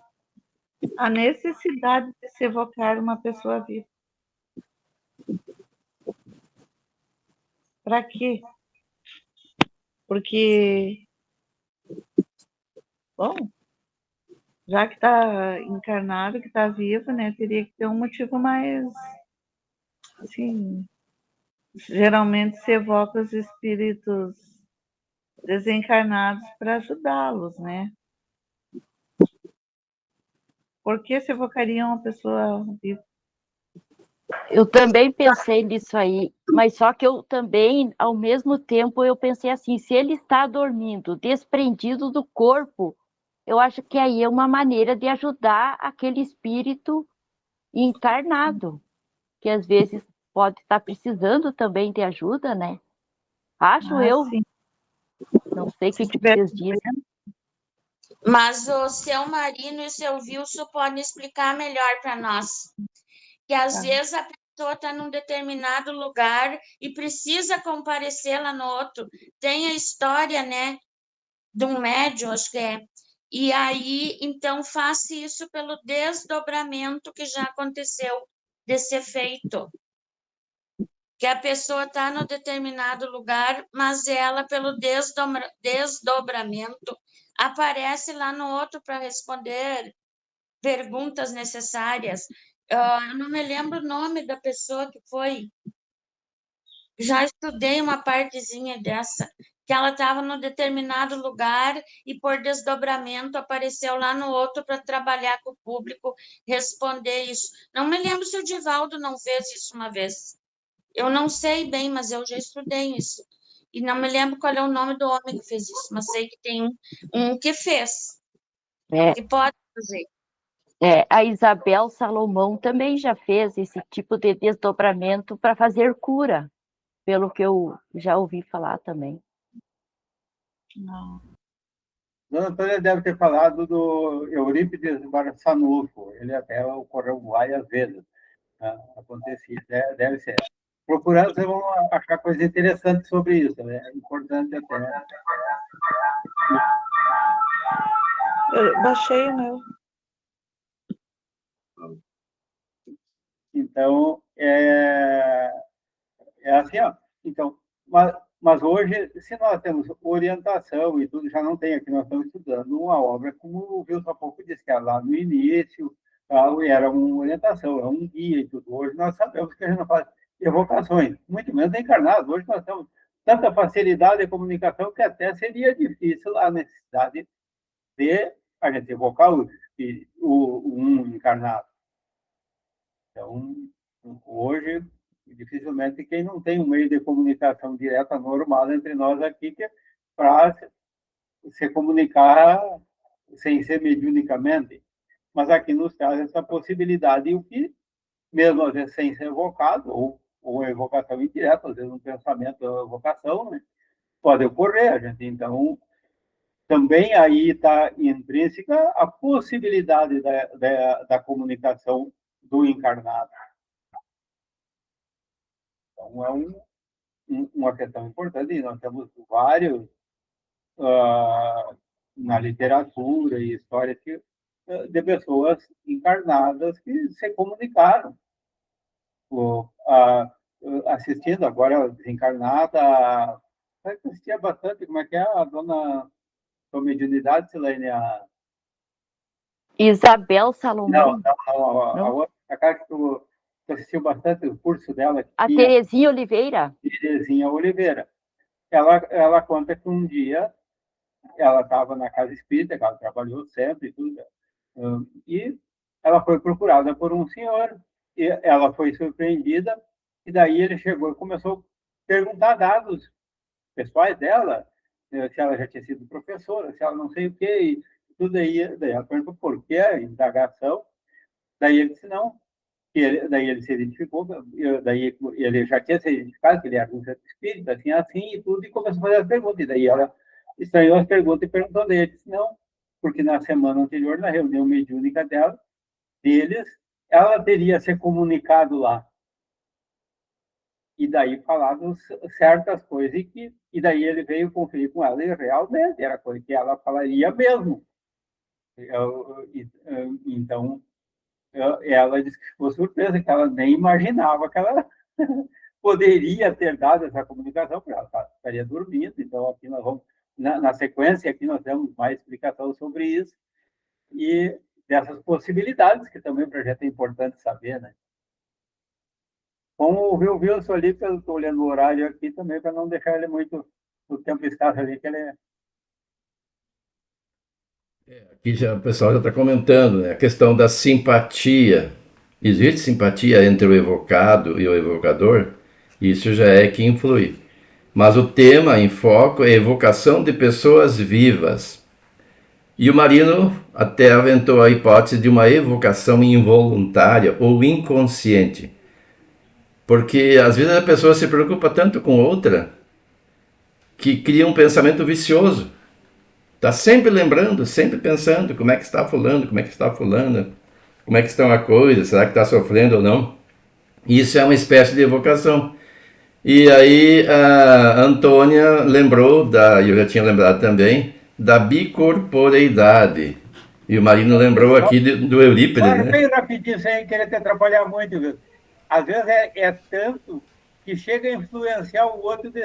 D: a necessidade de se evocar uma pessoa viva? Para quê? Porque, bom, já que está encarnado, que está vivo, né, teria que ter um motivo mais, assim, geralmente se evoca os espíritos desencarnados para ajudá-los, né? Por que se evocaria uma pessoa viva?
C: Eu também pensei nisso aí, mas só que eu também, ao mesmo tempo, eu pensei assim, se ele está dormindo, desprendido do corpo, eu acho que aí é uma maneira de ajudar aquele espírito encarnado, que às vezes pode estar precisando também de ajuda, né? Acho eu,
D: Sim.
C: não sei o
D: Se
C: que
D: tiver
C: vocês dizem.
B: Mas o seu Marino e o seu Wilson podem explicar melhor para nós. Que às vezes a pessoa está num determinado lugar e precisa comparecer lá no outro. Tem a história, né, de um médium, acho que é. E aí, então, faça isso pelo desdobramento que já aconteceu desse efeito. Que a pessoa está no determinado lugar, mas ela, pelo desdobramento, aparece lá no outro para responder perguntas necessárias. Eu não me lembro o nome da pessoa que foi. Já estudei uma partezinha dessa, que ela estava num determinado lugar e, por desdobramento, apareceu lá no outro para trabalhar com o público, responder isso. Não me lembro se o Divaldo não fez isso uma vez. Eu não sei bem, mas eu já estudei isso. E não me lembro qual é o nome do homem que fez isso, mas sei que tem um que fez, que pode fazer.
C: A Isabel Salomão também já fez esse tipo de desdobramento para fazer cura, pelo que eu já ouvi falar também.
D: Não.
A: Dona Antônia deve ter falado do Eurípides Barçanufo. Ele até ocorreu várias vezes. Né? Acontecia, deve ser. Procurando, vocês vão achar coisas interessantes sobre isso. Né? É importante até.
D: Eu baixei o meu.
A: Então, assim, ó. Então, mas hoje, se nós temos orientação e tudo, já não tem aqui, nós estamos estudando uma obra, como o Wilson há pouco disse, que era lá no início, tal, e era uma orientação, é um guia e tudo. Hoje nós sabemos que a gente não faz evocações, muito menos encarnados. Hoje nós temos tanta facilidade de comunicação que até seria difícil a necessidade de a gente evocar um encarnado. Então, hoje, dificilmente quem não tem um meio de comunicação direta normal entre nós aqui, que para se comunicar sem ser mediunicamente. Mas aqui nos traz essa possibilidade, e o que, mesmo às vezes sem ser evocado, ou evocação indireta, às vezes um pensamento ou evocação, né, pode ocorrer. A gente, então, também aí está intrínseca a possibilidade da comunicação do encarnado. Então, é uma questão importante, e nós temos vários na literatura e história de pessoas encarnadas que se comunicaram. Assistindo agora desencarnada, eu assistia bastante, como é que é a dona sua mediunidade, Silene?
C: Isabel Salomão.
A: Não. A cara que tu assistiu bastante o curso dela.
C: A Terezinha Oliveira.
A: Terezinha Oliveira. Ela conta que um dia ela estava na casa espírita, que ela trabalhou sempre e tudo, e ela foi procurada por um senhor ela foi surpreendida, e daí ele chegou e começou a perguntar dados pessoais dela, se ela já tinha sido professora, se ela não sei o quê, e tudo aí. Daí ela perguntou por que a indagação. Daí ele disse não. Daí ele se identificou, daí ele já tinha se identificado, que ele era um centro espírita, assim e tudo, e começou a fazer as perguntas. E daí ela estranhou as perguntas e perguntou dele. Ele disse não, porque na semana anterior, na reunião mediúnica deles, ela teria se comunicado lá. E daí falado certas coisas, e daí ele veio conferir com ela, e realmente era coisa que ela falaria mesmo. Então, ela disse que ficou surpresa, que ela nem imaginava que ela poderia ter dado essa comunicação, porque ela estaria dormindo. Então, aqui nós vamos, na sequência, aqui nós temos mais explicação sobre isso, e dessas possibilidades, que também para a gente é importante saber, né? Como o Wilson ali, eu estou olhando o horário aqui também, para não deixar ele muito o tempo escasso ali, que ele é...
E: Aqui o pessoal já está comentando, né? A questão da simpatia. Existe simpatia entre o evocado e o evocador? Isso já é que influi. Mas o tema em foco é a evocação de pessoas vivas. E o Marino até aventou a hipótese de uma evocação involuntária ou inconsciente. Porque às vezes a pessoa se preocupa tanto com outra que cria um pensamento vicioso. Está sempre lembrando, sempre pensando como é que está fulano, como é que está fulana, como é que está uma coisa, será que está sofrendo ou não. Isso é uma espécie de evocação. E aí a Antônia lembrou, eu já tinha lembrado também, da bicorporeidade. E o Marino lembrou aqui do Eurípides, né?
A: Bem rapidinho, sem querer te atrapalhar muito, viu? Às vezes é tanto que chega a influenciar o outro de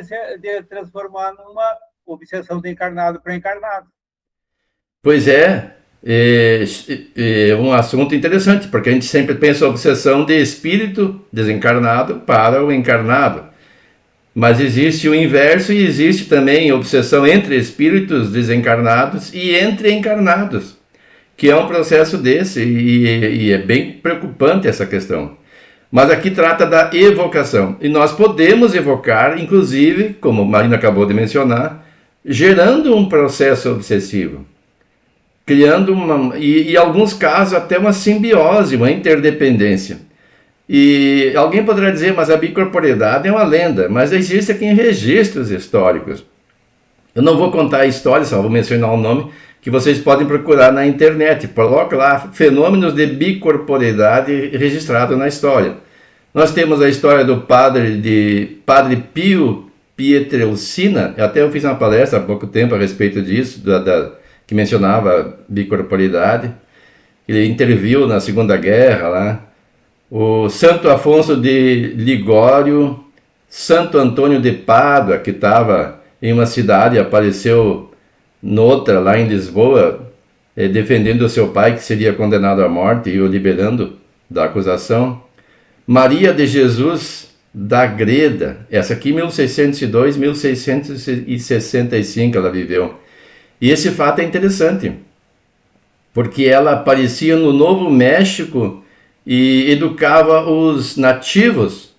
A: transformar numa obsessão de encarnado para encarnado.
E: Pois é um assunto interessante, porque a gente sempre pensa a obsessão de espírito desencarnado para o encarnado. Mas existe o inverso e existe também obsessão entre espíritos desencarnados e entre encarnados, que é um processo desse, e é bem preocupante essa questão. Mas aqui trata da evocação, e nós podemos evocar, inclusive, como a Marina acabou de mencionar, gerando um processo obsessivo, criando em alguns casos até uma simbiose, uma interdependência. E alguém poderá dizer, mas a bicorporeidade é uma lenda, mas existe aqui em registros históricos. Eu não vou contar a história, só vou mencionar o nome, que vocês podem procurar na internet. Coloca lá fenômenos de bicorporeidade registrados na história. Nós temos a história do Padre Pio Pietrelcina. Até eu fiz uma palestra há pouco tempo a respeito disso, que mencionava bicorporeidade. Ele interviu na Segunda Guerra lá. O Santo Afonso de Ligório, Santo Antônio de Pádua, que estava em uma cidade e apareceu noutra, lá em Lisboa, defendendo o seu pai, que seria condenado à morte, e o liberando da acusação. Maria de Jesus da Greda, essa aqui 1602, 1665 ela viveu. E esse fato é interessante, porque ela aparecia no Novo México e educava os nativos.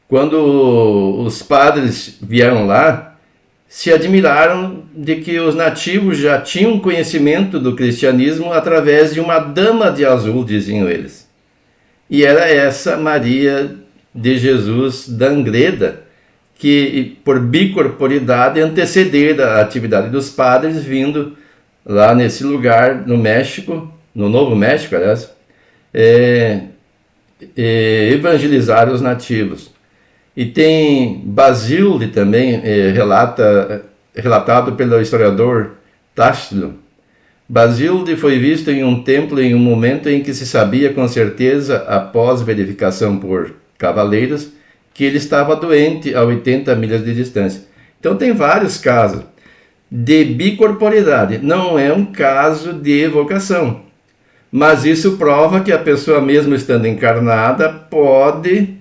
E: Quando os padres vieram lá, se admiraram de que os nativos já tinham conhecimento do cristianismo através de uma dama de azul, diziam eles. E era essa Maria de Jesus da Angreda, que por bicorporidade antecedera a atividade dos padres vindo lá nesse lugar no México, no Novo México, aliás, evangelizar os nativos. E tem Basílio também, relatado pelo historiador Tácito. Basílio foi visto em um templo em um momento em que se sabia com certeza, após verificação por cavaleiros, que ele estava doente a 80 milhas de distância. Então tem vários casos de bicorporidade. Não é um caso de evocação, mas isso prova que a pessoa, mesmo estando encarnada, pode,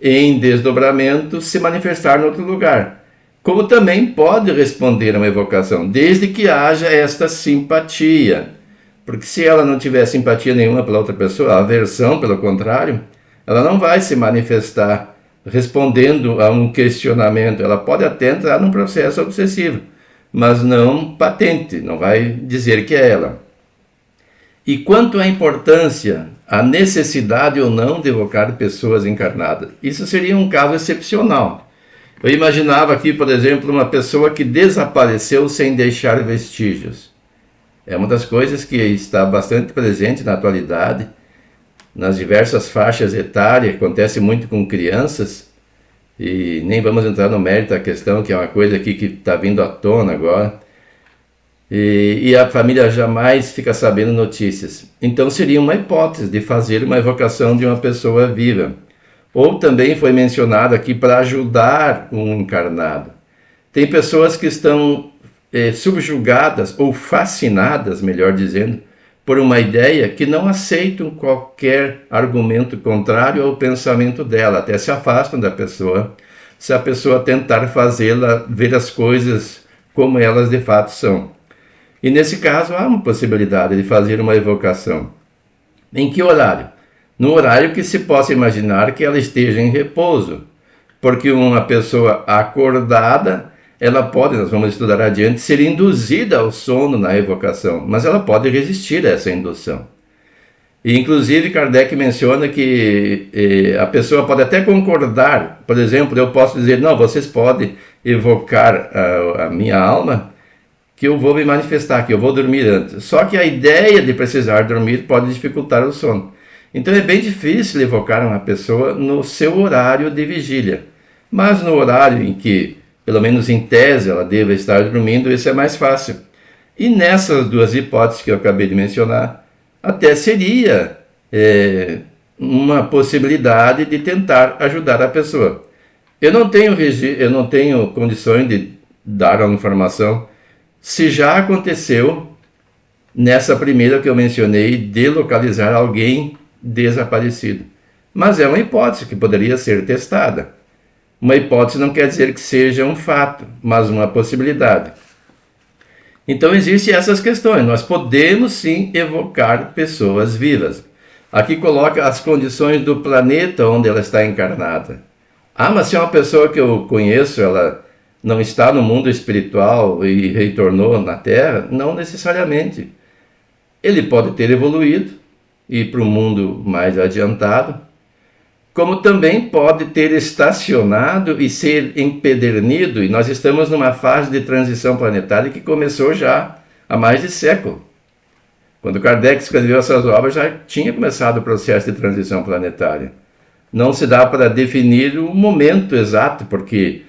E: em desdobramento, se manifestar em outro lugar. Como também pode responder a uma evocação, desde que haja esta simpatia. Porque se ela não tiver simpatia nenhuma pela outra pessoa, a aversão, pelo contrário, ela não vai se manifestar respondendo a um questionamento. Ela pode até entrar num processo obsessivo, mas não patente, não vai dizer que é ela. E quanto à importância, a necessidade ou não de evocar pessoas encarnadas, isso seria um caso excepcional. Eu imaginava aqui, por exemplo, uma pessoa que desapareceu sem deixar vestígios. É uma das coisas que está bastante presente na atualidade, nas diversas faixas etárias, acontece muito com crianças, e nem vamos entrar no mérito da questão, que é uma coisa aqui que está vindo à tona agora, e a família jamais fica sabendo notícias. Então seria uma hipótese de fazer uma evocação de uma pessoa viva. Ou também foi mencionado aqui para ajudar um encarnado. Tem pessoas que estão subjugadas ou fascinadas, melhor dizendo, por uma ideia que não aceitam qualquer argumento contrário ao pensamento dela, até se afastam da pessoa, se a pessoa tentar fazê-la ver as coisas como elas de fato são. E nesse caso há uma possibilidade de fazer uma evocação. Em que horário? No horário que se possa imaginar que ela esteja em repouso, porque uma pessoa acordada, ela pode, nós vamos estudar adiante, ser induzida ao sono na evocação, mas ela pode resistir a essa indução. E inclusive Kardec menciona que a pessoa pode até concordar, por exemplo, eu posso dizer, não, vocês podem evocar a minha alma, que eu vou me manifestar, que eu vou dormir antes. Só que a ideia de precisar dormir pode dificultar o sono. Então é bem difícil evocar uma pessoa no seu horário de vigília. Mas no horário em que, pelo menos em tese, ela deva estar dormindo, isso é mais fácil. E nessas duas hipóteses que eu acabei de mencionar, até seria uma possibilidade de tentar ajudar a pessoa. Eu não tenho condições de dar uma informação se já aconteceu nessa primeira que eu mencionei, de localizar alguém desaparecido. Mas é uma hipótese que poderia ser testada. Uma hipótese não quer dizer que seja um fato, mas uma possibilidade. Então existem essas questões. Nós podemos sim evocar pessoas vivas. Aqui coloca as condições do planeta onde ela está encarnada. Ah, mas se é uma pessoa que eu conheço, ela não está no mundo espiritual e retornou na Terra? Não necessariamente. Ele pode ter evoluído e ir para um mundo mais adiantado, como também pode ter estacionado e ser empedernido, e nós estamos numa fase de transição planetária que começou já há mais de século. Quando Kardec escreveu essas obras, já tinha começado o processo de transição planetária. Não se dá para definir o momento exato, porque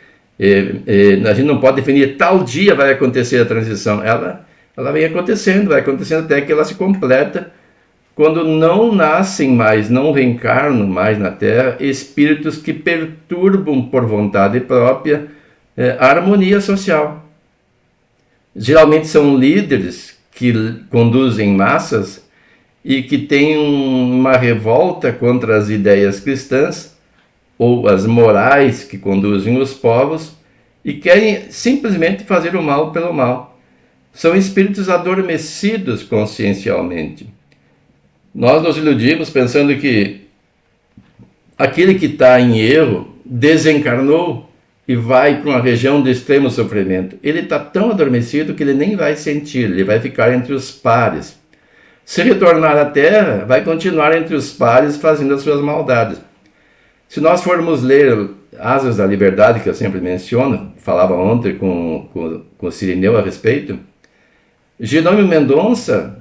E: a gente não pode definir tal dia vai acontecer a transição. Ela vem acontecendo, vai acontecendo até que ela se completa, quando não nascem mais, não reencarnam mais na Terra espíritos que perturbam por vontade própria a harmonia social. Geralmente são líderes que conduzem massas e que têm uma revolta contra as ideias cristãs ou as morais que conduzem os povos e querem simplesmente fazer o mal pelo mal. São espíritos adormecidos consciencialmente. Nós nos iludimos pensando que aquele que está em erro desencarnou e vai para uma região de extremo sofrimento. Ele está tão adormecido que ele nem vai sentir, ele vai ficar entre os pares. Se retornar à Terra, vai continuar entre os pares fazendo as suas maldades. Se nós formos ler Asas da Liberdade, que eu sempre menciono, falava ontem com o Cirineu a respeito, Jerônimo Mendonça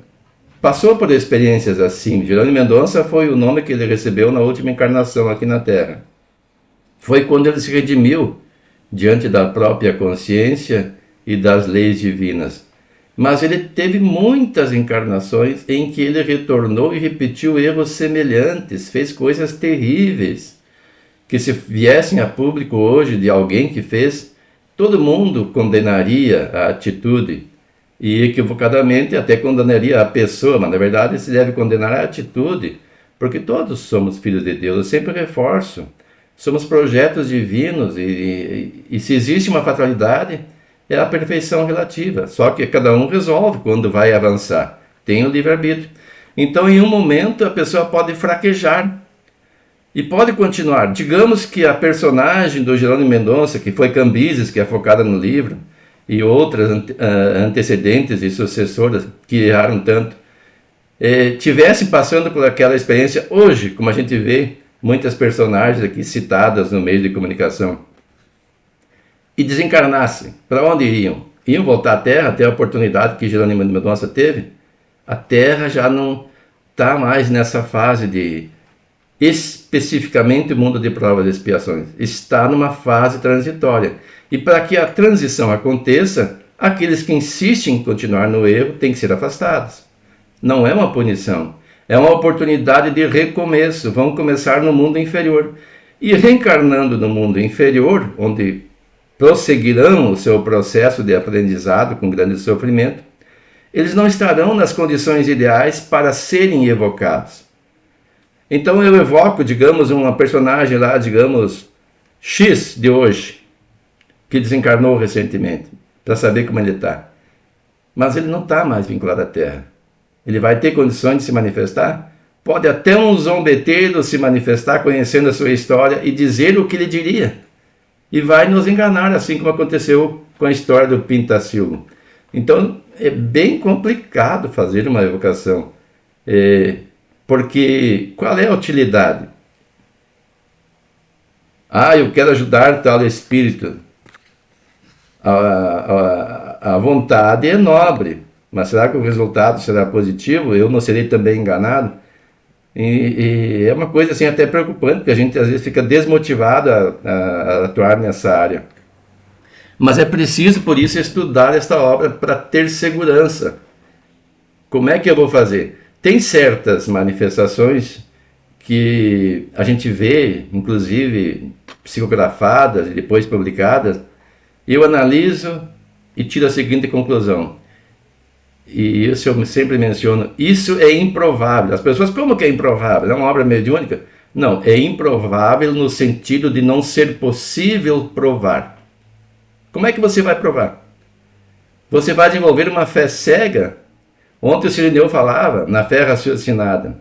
E: passou por experiências assim. Jerônimo Mendonça foi o nome que ele recebeu na última encarnação aqui na Terra. Foi quando ele se redimiu diante da própria consciência e das leis divinas. Mas ele teve muitas encarnações em que ele retornou e repetiu erros semelhantes, fez coisas terríveis, que se viessem a público hoje de alguém que fez, todo mundo condenaria a atitude. E equivocadamente até condenaria a pessoa, mas na verdade se deve condenar a atitude, porque todos somos filhos de Deus. Eu sempre reforço, somos projetos divinos e se existe uma fatalidade, é a perfeição relativa, só que cada um resolve quando vai avançar, tem o livre-arbítrio. Então em um momento a pessoa pode fraquejar, E pode continuar. Digamos que a personagem do Jerônimo Mendonça, que foi Cambises, que é focada no livro, e outras antecedentes e sucessoras que erraram tanto, tivesse passando por aquela experiência hoje, como a gente vê muitas personagens aqui citadas no meio de comunicação, e desencarnassem, para onde iriam? Iam voltar à Terra, até a oportunidade que Jerônimo Mendonça teve? A Terra já não está mais nessa fase de especificamente o mundo de provas e expiações. Está numa fase transitória. E para que a transição aconteça, aqueles que insistem em continuar no erro têm que ser afastados. Não é uma punição, é uma oportunidade de recomeço. Vão começar no mundo inferior. E reencarnando no mundo inferior, onde prosseguirão o seu processo de aprendizado com grande sofrimento, eles não estarão nas condições ideais para serem evocados. Então eu evoco, digamos, uma personagem lá, digamos, X de hoje, que desencarnou recentemente, para saber como ele está. Mas ele não está mais vinculado à Terra. Ele vai ter condições de se manifestar? Pode até um zombeteiro se manifestar conhecendo a sua história e dizer o que ele diria. E vai nos enganar, assim como aconteceu com a história do Pintacilgo. Então é bem complicado fazer uma evocação. Porque qual é a utilidade? Eu quero ajudar tal espírito. A vontade é nobre, mas será que o resultado será positivo? Eu não serei também enganado? E é uma coisa assim até preocupante, porque a gente às vezes fica desmotivado a atuar nessa área. Mas é preciso, por isso, estudar esta obra para ter segurança. Como é que eu vou fazer? Tem certas manifestações que a gente vê, inclusive psicografadas e depois publicadas, eu analiso e tiro a seguinte conclusão. E isso eu sempre menciono, isso é improvável. As pessoas, como que é improvável? É uma obra mediúnica? Não, é improvável no sentido de não ser possível provar. Como é que você vai provar? Você vai desenvolver uma fé cega? Ontem o Cirineu falava na fé raciocinada.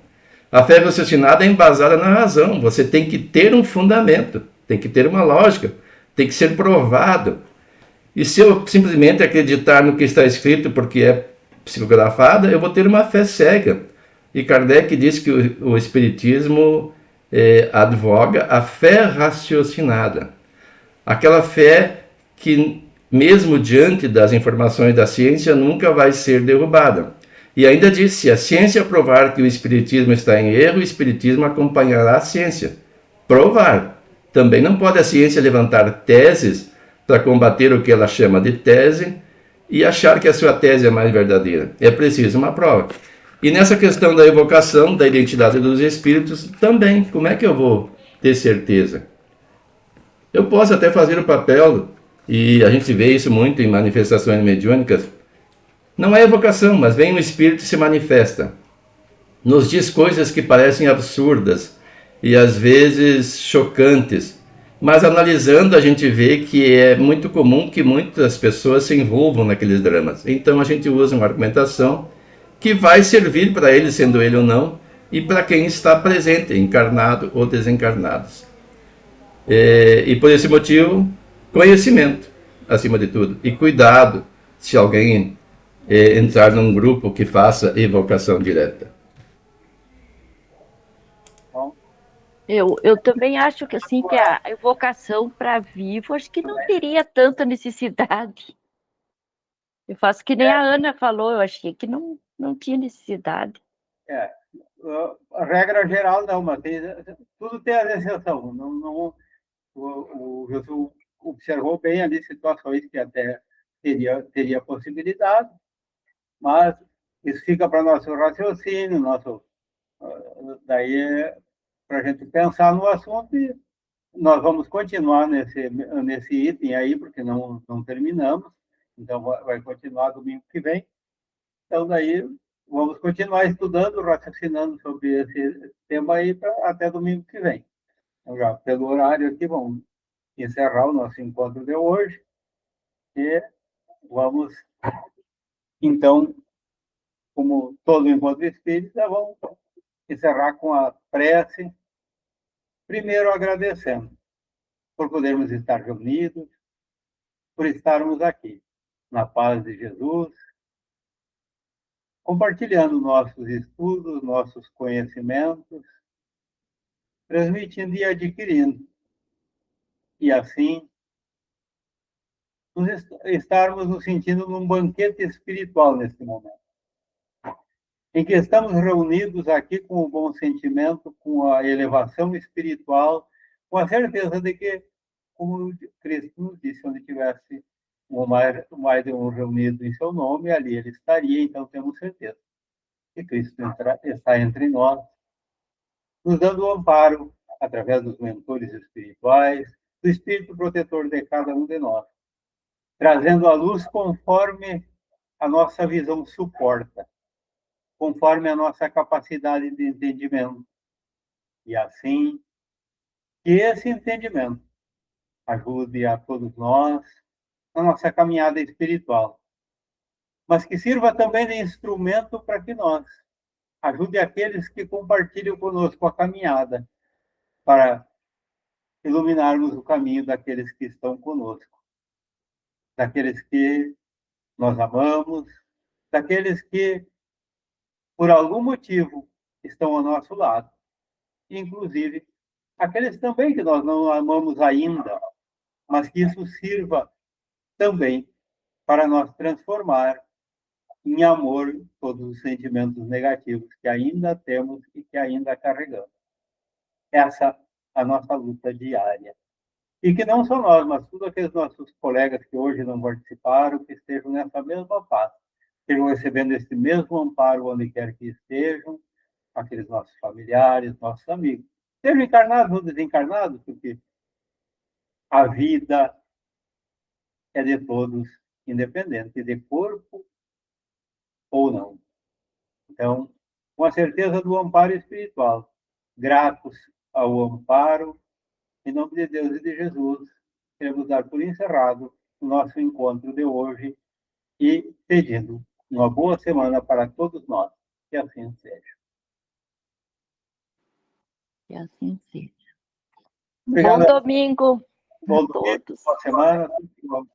E: A fé raciocinada é embasada na razão. Você tem que ter um fundamento, tem que ter uma lógica, tem que ser provado. E se eu simplesmente acreditar no que está escrito porque é psicografada, eu vou ter uma fé cega. E Kardec diz que o Espiritismo advoga a fé raciocinada. Aquela fé que, mesmo diante das informações da ciência, nunca vai ser derrubada. E ainda diz, se a ciência provar que o Espiritismo está em erro, o Espiritismo acompanhará a ciência. Provar. Também não pode a ciência levantar teses para combater o que ela chama de tese e achar que a sua tese é mais verdadeira. É preciso uma prova. E nessa questão da evocação, da identidade dos espíritos, também, como é que eu vou ter certeza? Eu posso até fazer o papel, e a gente vê isso muito em manifestações mediúnicas, não é evocação, mas vem um espírito e se manifesta. Nos diz coisas que parecem absurdas e às vezes chocantes, mas analisando a gente vê que é muito comum que muitas pessoas se envolvam naqueles dramas. Então a gente usa uma argumentação que vai servir para ele, sendo ele ou não, e para quem está presente, encarnado ou desencarnados. E por esse motivo, conhecimento, acima de tudo, e cuidado se alguém entrar num grupo que faça evocação direta.
C: Eu também acho que assim que a evocação para vivo, acho que não teria tanta necessidade. Eu faço que nem a Ana falou, eu achei que não tinha necessidade.
A: A regra geral não, mas tudo tem a exceção. O Jesus observou bem ali situações que até teria possibilidade, mas isso fica para nosso raciocínio, daí para a gente pensar no assunto, e nós vamos continuar nesse item aí, porque não terminamos, então vai continuar domingo que vem. Então daí vamos continuar estudando, raciocinando sobre esse tema aí até domingo que vem. Então, já pelo horário aqui, vamos encerrar o nosso encontro de hoje e vamos, então, como todo encontro espírita, vamos encerrar com a prece primeiro agradecendo por podermos estar reunidos, por estarmos aqui, na paz de Jesus, compartilhando nossos estudos, nossos conhecimentos, transmitindo e adquirindo. E assim, estarmos nos sentindo num banquete espiritual nesse momento, em que estamos reunidos aqui com o bom sentimento, com a elevação espiritual, com a certeza de que, como Cristo nos disse, onde tivesse mais de um reunido em seu nome, ali ele estaria, então temos certeza que Cristo está entre nós, nos dando o amparo através dos mentores espirituais, do Espírito protetor de cada um de nós, trazendo a luz conforme a nossa visão suporta, conforme a nossa capacidade de entendimento. E assim, que esse entendimento ajude a todos nós na nossa caminhada espiritual, mas que sirva também de instrumento para que nós ajude aqueles que compartilham conosco a caminhada, para iluminarmos o caminho daqueles que estão conosco, daqueles que nós amamos, daqueles que, por algum motivo, estão ao nosso lado, inclusive aqueles também que nós não amamos ainda, mas que isso sirva também para nós transformar em amor todos os sentimentos negativos que ainda temos e que ainda carregamos. Essa é a nossa luta diária. E que não só nós, mas todos aqueles nossos colegas que hoje não participaram, que estejam nessa mesma paz, estejam recebendo esse mesmo amparo onde quer que estejam, aqueles nossos familiares, nossos amigos, sejam encarnados ou desencarnados, porque a vida é de todos, independente de corpo ou não. Então, com a certeza do amparo espiritual, gratos ao amparo, em nome de Deus e de Jesus, queremos dar por encerrado o nosso encontro de hoje e pedindo uma boa semana para todos nós. Que assim seja.
C: Que assim seja.
A: Obrigado.
C: Bom domingo
A: Bom
C: a
A: domingo,
C: todos.
A: boa semana. Tudo de bom.